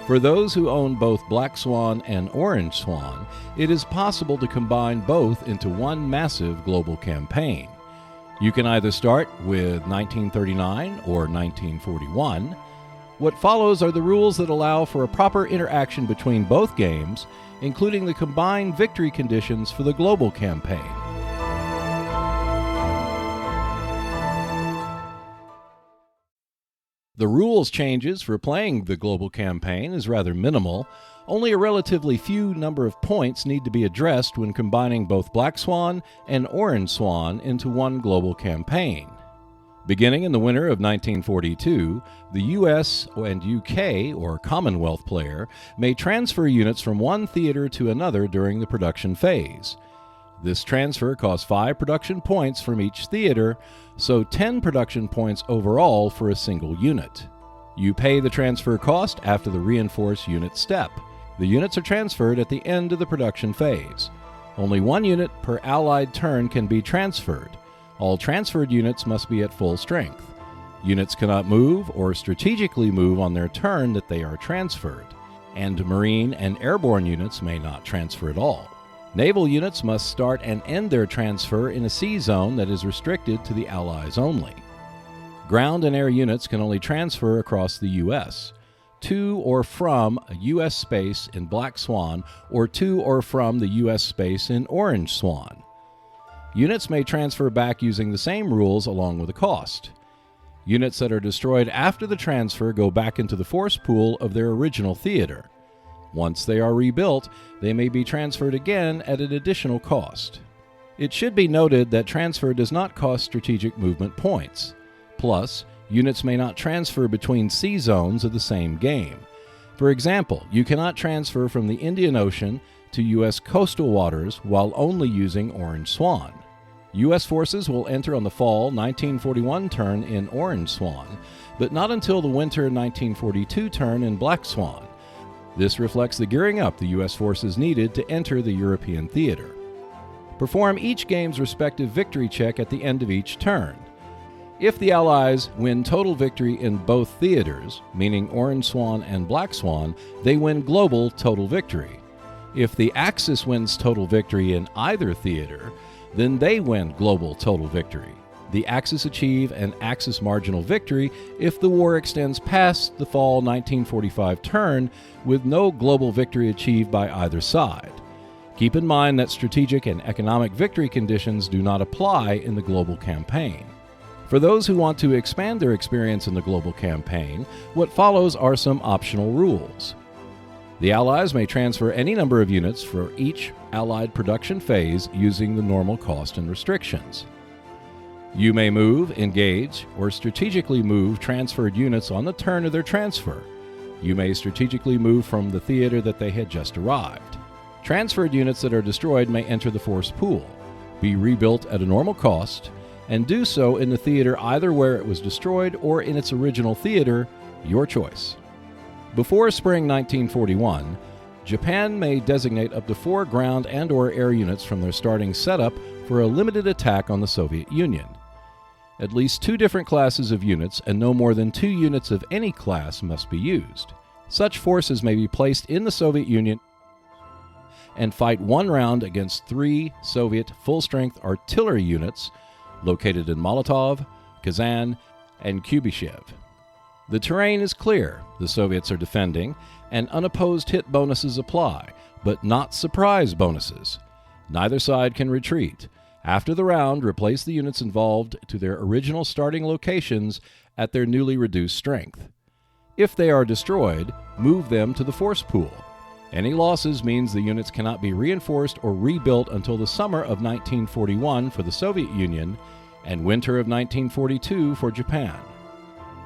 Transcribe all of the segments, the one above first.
For those who own both Black Swan and Orange Swan, it is possible to combine both into one massive global campaign. You can either start with 1939 or 1941. What follows are the rules that allow for a proper interaction between both games, including the combined victory conditions for the global campaign. The rules changes for playing the global campaign is rather minimal. Only a relatively few number of points need to be addressed when combining both Black Swan and Orange Swan into one global campaign. Beginning in the winter of 1942, the US and UK, or Commonwealth player, may transfer units from one theater to another during the production phase. This transfer costs 5 production points from each theater, so 10 production points overall for a single unit. You pay the transfer cost after the reinforce unit step. The units are transferred at the end of the production phase. Only one unit per Allied turn can be transferred. All transferred units must be at full strength. Units cannot move or strategically move on their turn that they are transferred, and Marine and airborne units may not transfer at all. Naval units must start and end their transfer in a sea zone that is restricted to the Allies only. Ground and air units can only transfer across the U.S., to or from a U.S. space in Black Swan or to or from the U.S. space in Orange Swan. Units may transfer back using the same rules along with a cost. Units that are destroyed after the transfer go back into the force pool of their original theater. Once they are rebuilt, they may be transferred again at an additional cost. It should be noted that transfer does not cost strategic movement points. Plus, units may not transfer between sea zones of the same game. For example, you cannot transfer from the Indian Ocean to U.S. coastal waters while only using Orange Swan. U.S. forces will enter on the fall 1941 turn in Orange Swan, but not until the winter 1942 turn in Black Swan. This reflects the gearing up the U.S. forces needed to enter the European theater. Perform each game's respective victory check at the end of each turn. If the Allies win total victory in both theaters, meaning Orange Swan and Black Swan, they win global total victory. If the Axis wins total victory in either theater, then they win global total victory. The Axis achieve an Axis marginal victory if the war extends past the fall 1945 turn with no global victory achieved by either side. Keep in mind that strategic and economic victory conditions do not apply in the global campaign. For those who want to expand their experience in the global campaign, what follows are some optional rules. The Allies may transfer any number of units for each Allied production phase using the normal cost and restrictions. You may move, engage, or strategically move transferred units on the turn of their transfer. You may strategically move from the theater that they had just arrived. Transferred units that are destroyed may enter the force pool, be rebuilt at a normal cost, and do so in the theater either where it was destroyed or in its original theater, your choice. Before spring 1941, Japan may designate up to 4 ground and/or air units from their starting setup for a limited attack on the Soviet Union. At least 2 different classes of units and no more than 2 units of any class must be used. Such forces may be placed in the Soviet Union and fight 1 round against 3 Soviet full-strength artillery units located in Molotov, Kazan, and Kubyshev. The terrain is clear, the Soviets are defending, and unopposed hit bonuses apply, but not surprise bonuses. Neither side can retreat. After the round, replace the units involved to their original starting locations at their newly reduced strength. If they are destroyed, move them to the force pool. Any losses means the units cannot be reinforced or rebuilt until the summer of 1941 for the Soviet Union and winter of 1942 for Japan.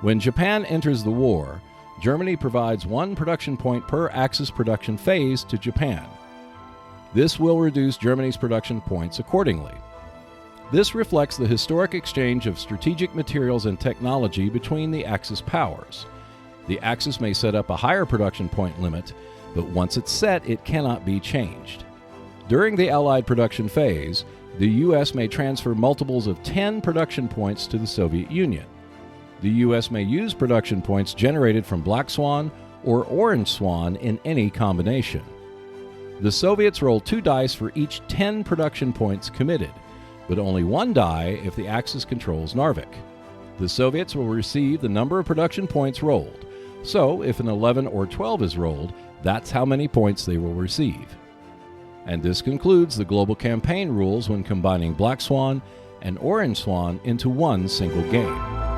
When Japan enters the war, Germany provides 1 production point per Axis production phase to Japan. This will reduce Germany's production points accordingly. This reflects the historic exchange of strategic materials and technology between the Axis powers. The Axis may set up a higher production point limit, but once it's set, it cannot be changed. During the Allied production phase, the U.S. may transfer multiples of 10 production points to the Soviet Union. The U.S. may use production points generated from Black Swan, or Orange Swan in any combination. The Soviets roll 2 dice for each 10 production points committed, but only 1 die if the Axis controls Narvik. The Soviets will receive the number of production points rolled, so if an 11 or 12 is rolled, that's how many points they will receive. And this concludes the global campaign rules when combining Black Swan and Orange Swan into one single game.